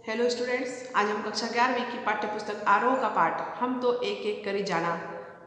Hello students, आज हम कक्षा 11वीं की पाठ्य पुस्तक आरोह का पाठ हम तो एक एक करी जाना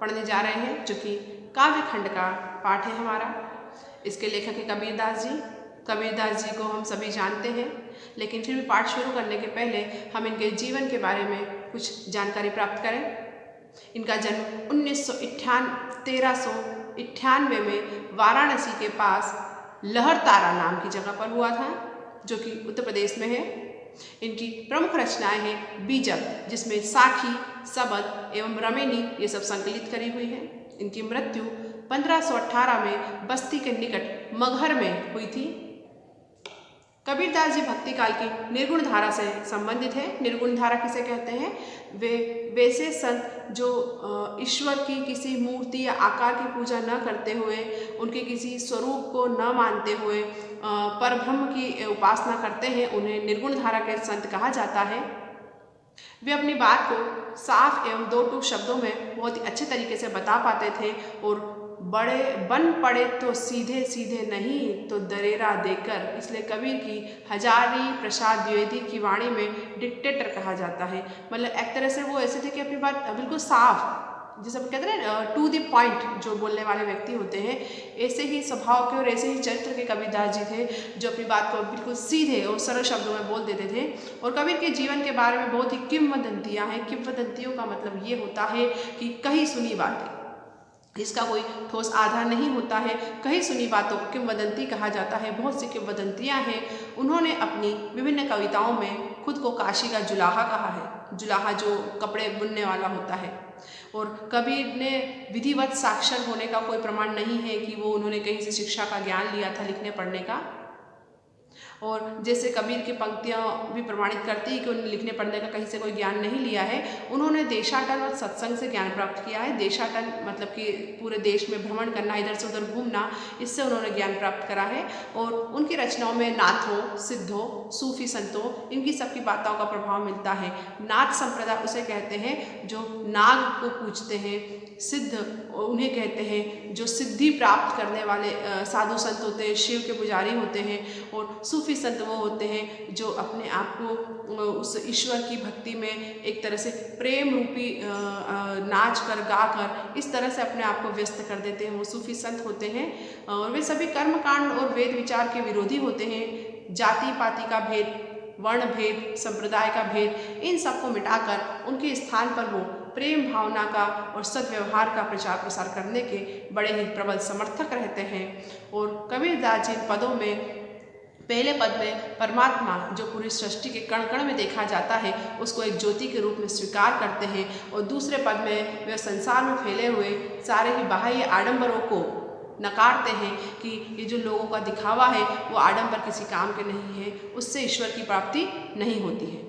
पढ़ने जा रहे हैं, जो कि काव्य खंड का पाठ है हमारा। इसके लेखक है कबीरदास जी। कबीरदास जी को हम सभी जानते हैं, लेकिन फिर भी पाठ शुरू करने के पहले हम इनके जीवन के बारे में कुछ जानकारी प्राप्त करें। इनका जन्म 1398 में वाराणसी के पास लहरतारा नाम की जगह पर हुआ था, जो कि उत्तर प्रदेश में है। इनकी प्रमुख रचनाएं हैं बीजक, जिसमें साखी, सबद एवं रमेनी ये सब संकलित करी हुई है। इनकी मृत्यु 1518 में बस्ती के निकट मगहर में हुई थी। कबीरदास जी भक्ति काल की निर्गुण धारा से संबंधित है। निर्गुण धारा किसे कहते हैं? वे वैसे संत जो ईश्वर की किसी मूर्ति या आकार की पूजा न करते हुए, उनके किसी स्वरूप को न मानते हुए परब्रह्म की उपासना करते हैं, उन्हें निर्गुण धारा के संत कहा जाता है। वे अपनी बात को साफ एवं दो टूक शब्दों में बहुत ही अच्छे तरीके से बता पाते थे और बड़े बन पड़े तो सीधे सीधे नहीं तो दरेरा देकर, इसलिए कबीर की हजारी प्रसाद द्विवेदी की वाणी में डिक्टेटर कहा जाता है। मतलब एक तरह से वो ऐसे थे कि अपनी बात बिल्कुल साफ, जैसे हम कहते हैं ना टू द पॉइंट जो बोलने वाले व्यक्ति होते हैं, ऐसे ही स्वभाव के और ऐसे ही चरित्र के कबीरदास जी थे, जो अपनी बात को बिल्कुल सीधे और सरल शब्दों में बोल देते थे। और कबीर के जीवन के बारे में बहुत ही किंवदंतियाँ हैं। किंवदंतियों का मतलब ये होता है कि कहीं सुनी बातें, इसका कोई ठोस आधार नहीं होता है। कहीं सुनी बातों को किंवदंती कहा जाता है। बहुत सी किंवदंतियाँ हैं। उन्होंने अपनी विभिन्न कविताओं में खुद को काशी का जुलाहा कहा है। जुलाहा जो कपड़े बुनने वाला होता है। और कबीर ने विधिवत साक्षर होने का कोई प्रमाण नहीं है कि वो उन्होंने कहीं से शिक्षा का ज्ञान लिया था लिखने पढ़ने का। और जैसे कबीर की पंक्तियाँ भी प्रमाणित करती है कि उन्होंने लिखने पढ़ने का कहीं से कोई ज्ञान नहीं लिया है। उन्होंने देशाटन और सत्संग से ज्ञान प्राप्त किया है। देशाटन मतलब कि पूरे देश में भ्रमण करना, इधर से उधर घूमना, इससे उन्होंने ज्ञान प्राप्त करा है। और उनकी रचनाओं में नाथों, सिद्धों, सूफी संतों, इनकी सबकी बातों का प्रभाव मिलता है। नाथ संप्रदाय उसे कहते हैं जो नाग को पूजते हैं। सिद्ध उन्हें कहते हैं जो सिद्धि प्राप्त करने वाले साधु संत होते हैं, शिव के पुजारी होते हैं। और सूफी संत वो होते हैं जो अपने आप को उस ईश्वर की भक्ति में एक तरह से प्रेम रूपी नाच कर, गा कर, इस तरह से अपने आप को व्यस्त कर देते हैं, वो सूफी संत होते हैं। और वे सभी कर्मकांड और वेद विचार के विरोधी होते हैं। जाति पाति का भेद, वर्ण भेद, संप्रदाय का भेद, इन सबको मिटाकर उनके स्थान पर वो प्रेम भावना का और सद्व्यवहार का प्रचार प्रसार करने के बड़े ही प्रबल समर्थक रहते हैं। और कबीरदास जी पदों में पहले पद में परमात्मा जो पूरी सृष्टि के कण कण में देखा जाता है, उसको एक ज्योति के रूप में स्वीकार करते हैं। और दूसरे पद में वे संसार में फैले हुए सारे ही बाह्य आडंबरों को नकारते हैं कि ये जो लोगों का दिखावा है वो आडंबर किसी काम के नहीं है, उससे ईश्वर की प्राप्ति नहीं होती है।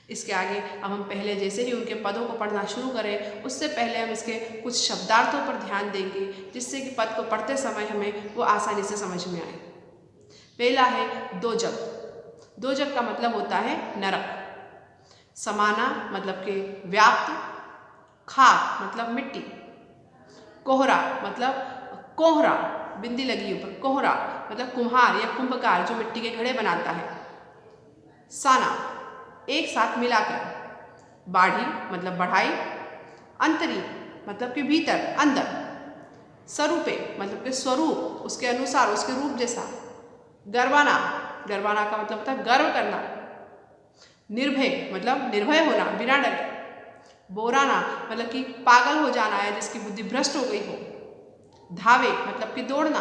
इसके आगे अब हम पहले जैसे ही उनके पदों को पढ़ना शुरू करें, उससे पहले हम इसके कुछ शब्दार्थों पर ध्यान देंगे, जिससे कि पद को पढ़ते समय हमें वो आसानी से समझ में आए। पहला है दोजक। दोजक का मतलब होता है नरक। समाना मतलब के व्याप्त। खाक मतलब मिट्टी। कोहरा मतलब कोहरा, बिंदी लगी ऊपर, कोहरा मतलब कुम्हार या कुंभकार जो मिट्टी के घड़े बनाता है। साना एक साथ मिलाकर। बाढ़ी मतलब बढ़ाई। अंतरी मतलब के भीतर, अंदर। स्वरूपे मतलब के स्वरूप, उसके अनुसार, उसके रूप जैसा। गर्वाना, गर्वाना का मतलब होता है गर्व करना। निर्भय मतलब निर्भय होना, बिना डरे। बोराना मतलब कि पागल हो जाना है, जिसकी बुद्धि भ्रष्ट हो गई हो। धावे मतलब कि दौड़ना।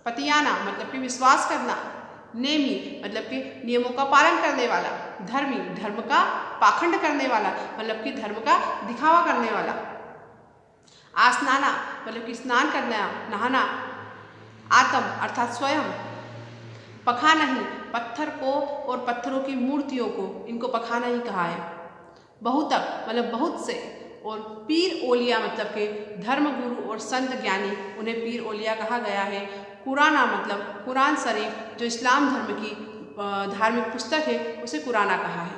पतियाना मतलब कि विश्वास करना। नेमी मतलब कि नियमों का पालन करने वाला। धर्मी धर्म का पाखंड करने वाला, मतलब कि धर्म का दिखावा करने वाला। आसनाना मतलब कि स्नान करना, नहाना। आत्म अर्थात स्वयं। पखाना ही पत्थर को और पत्थरों की मूर्तियों को, इनको पखाना ही कहा है। बहुतक मतलब बहुत से। और पीर ओलिया मतलब के धर्म गुरु और संत ज्ञानी, उन्हें पीर ओलिया कहा गया है। कुराना मतलब कुरान शरीफ जो इस्लाम धर्म की धार्मिक पुस्तक है, उसे कुराना कहा है।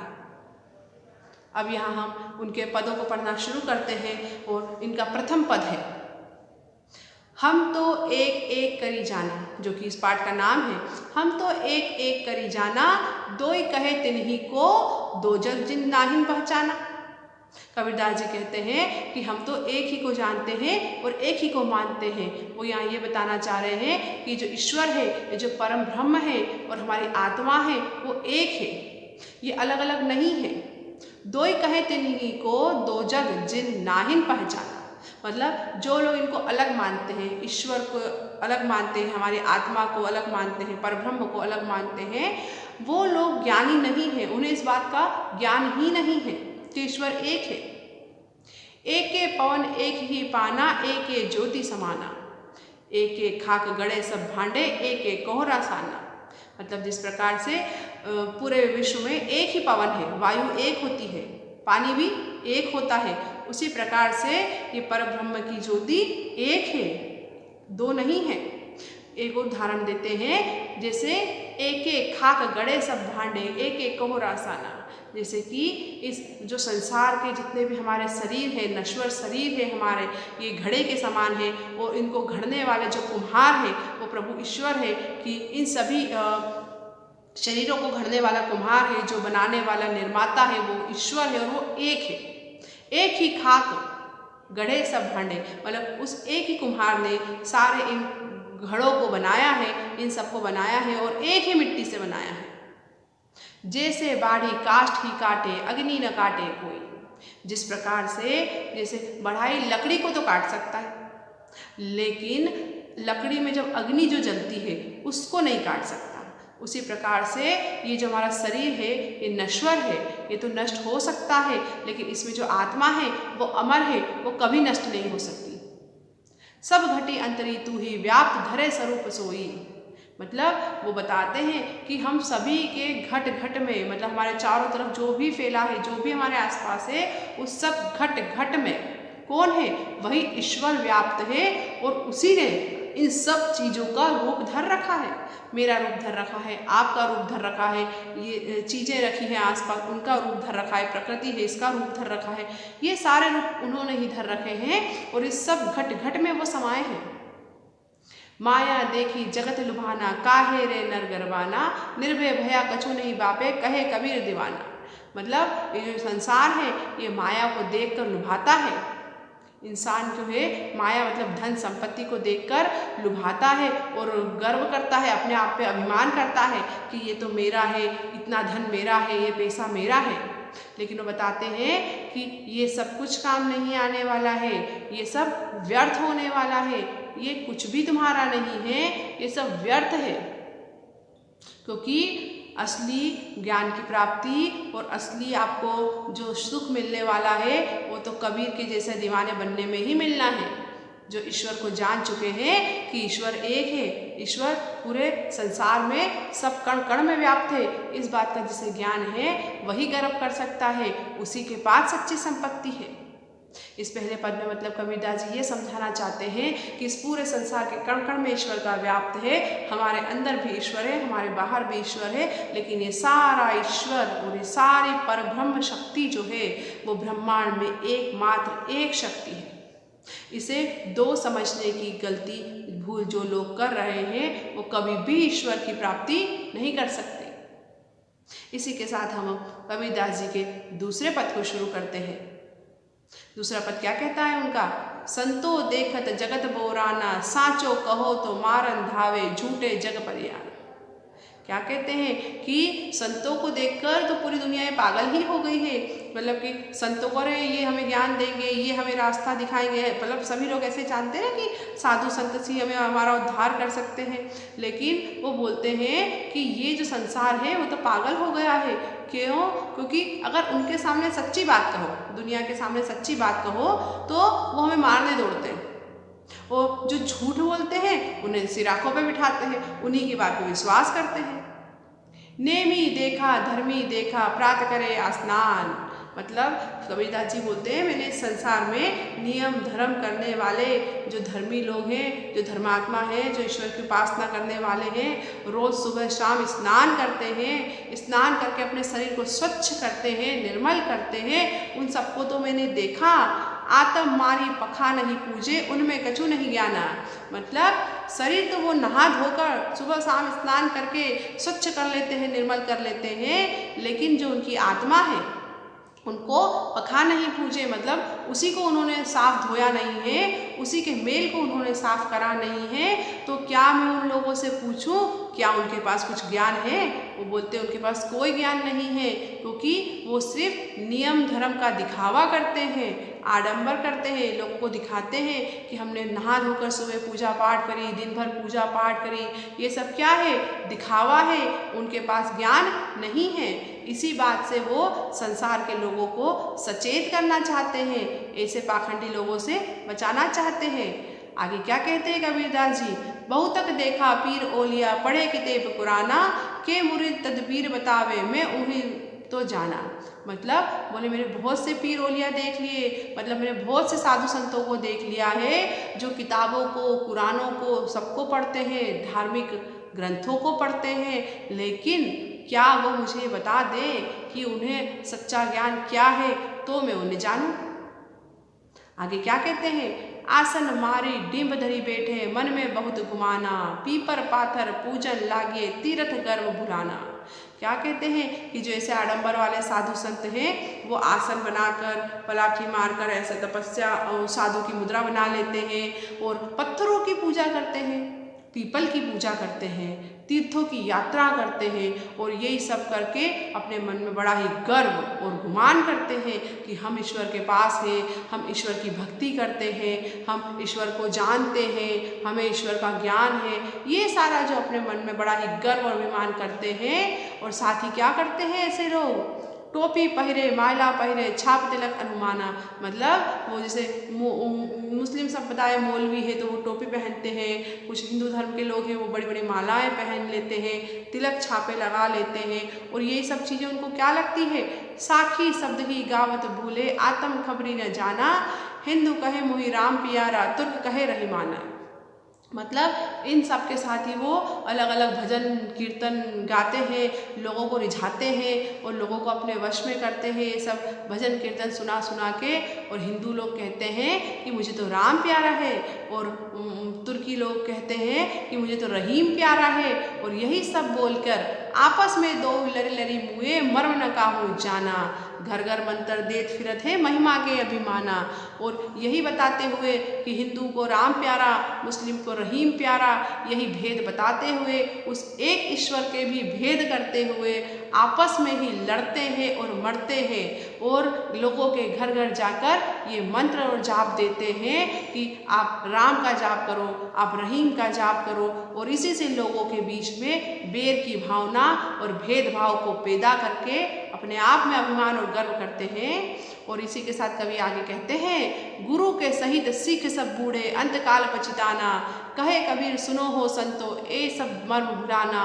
अब यहाँ हम उनके पदों को पढ़ना शुरू करते हैं और इनका प्रथम पद है हम तो एक एक करी जाना, जो कि इस पाठ का नाम है। हम तो एक एक करी जाना, दोई कहे तिन्ही को, दो जग जिन नाहिन पहचाना। कबीरदास जी कहते हैं कि हम तो एक ही को जानते हैं और एक ही को मानते हैं। वो यहाँ ये बताना चाह रहे हैं कि जो ईश्वर है, ये जो परम ब्रह्म है और हमारी आत्मा है, वो एक है, ये अलग अलग नहीं है। दोई कहे तिन्ही को, दो जग जिन नाहिन पहचाना। मतलब जो लोग इनको अलग मानते हैं, ईश्वर को अलग मानते हैं, हमारी आत्मा को अलग मानते हैं, परब्रह्म को अलग मानते हैं, वो लोग ज्ञानी नहीं हैं। उन्हें इस बात का ज्ञान ही नहीं है कि ईश्वर एक है। एक के पवन एक ही पाना, एक के ज्योति समाना। एक के खाक गड़े सब भांडे, एक के कोहरा साना। मतलब जिस प्रकार से पूरे विश्व में एक ही पवन है, वायु एक होती है, पानी भी एक होता है, उसी प्रकार से ये परब्रह्म की ज्योति एक है, दो नहीं है। एक उदाहरण देते हैं, जैसे एक एक खाक गड़े सब भांडे, एक एक कोहरा साना। जैसे कि इस जो संसार के जितने भी हमारे शरीर है, नश्वर शरीर है हमारे, ये घड़े के समान है, और इनको घड़ने वाले जो कुम्हार है वो प्रभु ईश्वर है। कि इन सभी शरीरों को घड़ने वाला कुम्हार है, जो बनाने वाला निर्माता है वो ईश्वर है, और वो एक है। एक ही खाक गढ़े सब भांडे, मतलब उस एक ही कुम्हार ने सारे इन घड़ों को बनाया है, इन सबको बनाया है, और एक ही मिट्टी से बनाया है। जैसे बाढ़ी काष्ठ ही काटे, अग्नि न काटे कोई। जिस प्रकार से, जैसे बढ़ाई लकड़ी को तो काट सकता है, लेकिन लकड़ी में जब अग्नि जो जलती है उसको नहीं काट सकता। उसी प्रकार से ये जो हमारा शरीर है, ये नश्वर है, ये तो नष्ट हो सकता है, लेकिन इसमें जो आत्मा है वो अमर है, वो कभी नष्ट नहीं हो सकती। सब घटी अंतरी तू ही, व्याप्त धरे स्वरूप सोई। मतलब वो बताते हैं कि हम सभी के घट घट में, मतलब हमारे चारों तरफ जो भी फैला है, जो भी हमारे आसपास है, उस सब घट घट में कौन है? वही ईश्वर व्याप्त है, और उसी ने इन सब चीज़ों का रूप धर रखा है। मेरा रूप धर रखा है, आपका रूप धर रखा है, ये चीज़ें रखी हैं आसपास, उनका रूप धर रखा है, प्रकृति है इसका रूप धर रखा है, ये सारे रूप उन्होंने ही धर रखे हैं, और इस सब घट घट में वो समाये हैं। माया देखी जगत लुभाना, काहे रे नर गरबाना, निर्भय भया कछु नहीं बापे, कहे कबीर दीवाना। मतलब ये जो संसार है, ये माया को देखकर लुभाता है। इंसान जो है, माया मतलब धन संपत्ति को देखकर लुभाता है और गर्व करता है, अपने आप पे अभिमान करता है कि ये तो मेरा है, इतना धन मेरा है, ये पैसा मेरा है। लेकिन वो बताते हैं कि ये सब कुछ काम नहीं आने वाला है, ये सब व्यर्थ होने वाला है, ये कुछ भी तुम्हारा नहीं है, ये सब व्यर्थ है। क्योंकि असली ज्ञान की प्राप्ति और असली आपको जो सुख मिलने वाला है, वो तो कबीर के जैसे दीवाने बनने में ही मिलना है, जो ईश्वर को जान चुके हैं कि ईश्वर एक है, ईश्वर पूरे संसार में सब कण कण में व्याप्त है। इस बात का जिसे ज्ञान है वही गर्व कर सकता है, उसी के पास सच्ची संपत्ति है। इस पहले पद में मतलब कबीरदास जी ये समझाना चाहते हैं कि इस पूरे संसार के कण कण में ईश्वर का व्याप्त है, हमारे अंदर भी ईश्वर है, हमारे बाहर भी ईश्वर है, लेकिन ये सारा ईश्वर और ये सारी परब्रह्म शक्ति जो है वो ब्रह्मांड में एकमात्र एक शक्ति है। इसे दो समझने की गलती भूल जो लोग कर रहे हैं, वो कभी भी ईश्वर की प्राप्ति नहीं कर सकते। इसी के साथ हम कबीरदास जी के दूसरे पद को शुरू करते हैं। दूसरा पद क्या कहता है उनका? संतो देखत जगत बोराना, साचो कहो तो मारन धावे, झूठे जग परियाना। क्या कहते हैं कि संतों को देखकर तो पूरी दुनिया ये पागल ही हो गई है। मतलब कि संतों को रहे ये हमें ज्ञान देंगे, ये हमें रास्ता दिखाएंगे, मतलब सभी लोग ऐसे जानते हैं कि साधु संत से हमें हमारा उद्धार कर सकते हैं, लेकिन वो बोलते हैं कि ये जो संसार है वो तो पागल हो गया है। क्यों? क्योंकि अगर उनके सामने सच्ची बात कहो, दुनिया के सामने सच्ची बात कहो, तो वो हमें मारने दौड़ते हैं, और जो झूठ बोलते हैं उन्हें सिराखों पे बिठाते हैं, उन्हीं की बात पे विश्वास करते हैं। नेमी देखा धर्मी देखा, प्रात करे स्नान। मतलब कबीरदास जी बोलते हैं मैंने इस संसार में नियम धर्म करने वाले जो धर्मी लोग हैं, जो धर्मात्मा हैं, जो ईश्वर की उपासना करने वाले हैं, रोज़ सुबह शाम स्नान करते हैं, स्नान करके अपने शरीर को स्वच्छ करते हैं, निर्मल करते हैं, उन सबको तो मैंने देखा। आत्म मारी पखा नहीं पूजे, उनमें कछु नहीं ज्ञाना। मतलब शरीर तो वो नहा धोकर सुबह शाम स्नान करके स्वच्छ कर लेते हैं, निर्मल कर लेते हैं, लेकिन जो उनकी आत्मा है उनको पखा नहीं पूजे, मतलब उसी को उन्होंने साफ धोया नहीं है, उसी के मेल को उन्होंने साफ करा नहीं है। तो क्या मैं उन लोगों से पूछूं क्या उनके पास कुछ ज्ञान है? वो बोलते हैं उनके पास कोई ज्ञान नहीं है, क्योंकि वो सिर्फ नियम धर्म का दिखावा करते हैं, आडंबर करते हैं, लोगों को दिखाते हैं कि हमने नहा धोकर सुबह पूजा पाठ करी, दिन भर पूजा पाठ करी। ये सब क्या है? दिखावा है, उनके पास ज्ञान नहीं है। इसी बात से वो संसार के लोगों को सचेत करना चाहते हैं, ऐसे पाखंडी लोगों से बचाना चाहते हैं। आगे क्या कहते हैं कबीरदास जी? बहुतक देखा पीर ओलिया, पढ़े किताब कुराना, के मुरीद तदबीर बतावे, मैं उन्हीं तो जाना। मतलब बोले मेरे बहुत से पीर ओलिया देख लिए, मतलब मैंने बहुत से साधु संतों को देख लिया है जो किताबों को, कुरानों को सबको पढ़ते हैं, धार्मिक ग्रंथों को पढ़ते हैं, लेकिन क्या वो मुझे बता दे कि उन्हें सच्चा ज्ञान क्या है तो मैं उन्हें जानूं। आगे क्या कहते हैं? आसन मारी डिम्ब धरी बैठे, मन में बहुत गुमाना, पीपर पाथर पूजन लागे, तीर्थ गर्व भुलाना। क्या कहते हैं कि जो ऐसे आडंबर वाले साधु संत हैं वो आसन बनाकर पलाठी मारकर ऐसे तपस्या साधु की मुद्रा बना लेते हैं और पत्थरों की पूजा करते हैं, पीपल की पूजा करते हैं, तीर्थों की यात्रा करते हैं और यही सब करके अपने मन में बड़ा ही गर्व और गुमान करते हैं कि हम ईश्वर के पास हैं, हम ईश्वर की भक्ति करते हैं, हम ईश्वर को जानते हैं, हमें ईश्वर का ज्ञान है। ये सारा जो अपने मन में बड़ा ही गर्व और अभिमान करते हैं। और साथ ही क्या करते हैं ऐसे लोग? टोपी पहरे, माला पहरे, छाप तिलक अनुमाना। मतलब वो जैसे मुस्लिम संप्रदाय मौलवी है तो वो टोपी पहनते हैं, कुछ हिंदू धर्म के लोग हैं वो बड़ी बड़ी मालाएं पहन लेते हैं, तिलक छापे लगा लेते हैं और ये सब चीज़ें उनको क्या लगती है? साखी शब्द ही गावत भूले, आत्म खबरी न जाना, हिंदू कहे मोहि राम पियारा, तुर्क कहे रहीमाना। मतलब इन सब के साथ ही वो अलग अलग भजन कीर्तन गाते हैं, लोगों को रिझाते हैं और लोगों को अपने वश में करते हैं। ये सब भजन कीर्तन सुना सुना के और हिंदू लोग कहते हैं कि मुझे तो राम प्यारा है और तुर्की लोग कहते हैं कि मुझे तो रहीम प्यारा है। और यही सब बोलकर आपस में दो लरी लरी मुए, मर्म न काहू जाना, घर घर मंत्र देत फिरत है, महिमा के अभिमाना। और यही बताते हुए कि हिंदू को राम प्यारा, मुस्लिम को रहीम प्यारा, यही भेद बताते हुए उस एक ईश्वर के भी भेद करते हुए आपस में ही लड़ते हैं और मरते हैं और लोगों के घर घर जाकर ये मंत्र और जाप देते हैं कि आप राम का जाप करो, आप रहीम का जाप करो। और इसी से लोगों के बीच में बैर की भावना और भेदभाव को पैदा करके अपने आप में अभिमान और गर्व करते हैं। और इसी के साथ कवि आगे कहते हैं, गुरु के सहित सिख सब बूढ़े, अंतकाल पछताना, कहे कबीर सुनो हो संतो, ए सब मर्म भुलाना,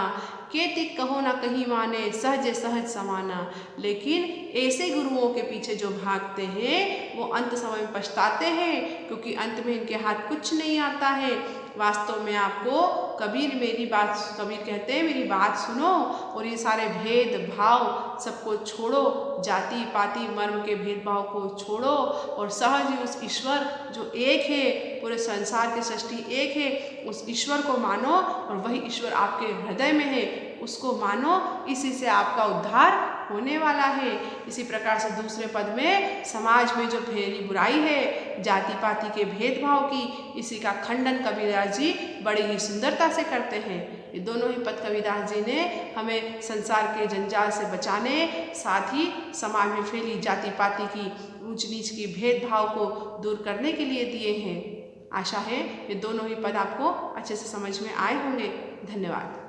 केतिक कहो ना कहीं माने, सहज सहज समाना। लेकिन ऐसे गुरुओं के पीछे जो भागते हैं वो अंत समय में पछताते हैं, क्योंकि अंत में इनके हाथ कुछ नहीं आता है। वास्तव में आपको कबीर कबीर कहते हैं मेरी बात सुनो और ये सारे भेद भाव सबको छोड़ो, जाति पाति मर्म के भेदभाव को छोड़ो और सहज ही उस ईश्वर जो एक है, पूरे संसार की सृष्टि एक है, उस ईश्वर को मानो और वही ईश्वर आपके हृदय में है, उसको मानो। इसी से आपका उद्धार होने वाला है। इसी प्रकार से दूसरे पद में समाज में जो फैली बुराई है, जाति पाति के भेदभाव की, इसी का खंडन कबीरदास जी बड़ी ही सुंदरता से करते हैं। ये दोनों ही पद कबीरदास जी ने हमें संसार के जंजाल से बचाने, साथ ही समाज में फैली जाति पाति की ऊंच नीच की भेदभाव को दूर करने के लिए दिए हैं। आशा है ये दोनों ही पद आपको अच्छे से समझ में आए होंगे। धन्यवाद।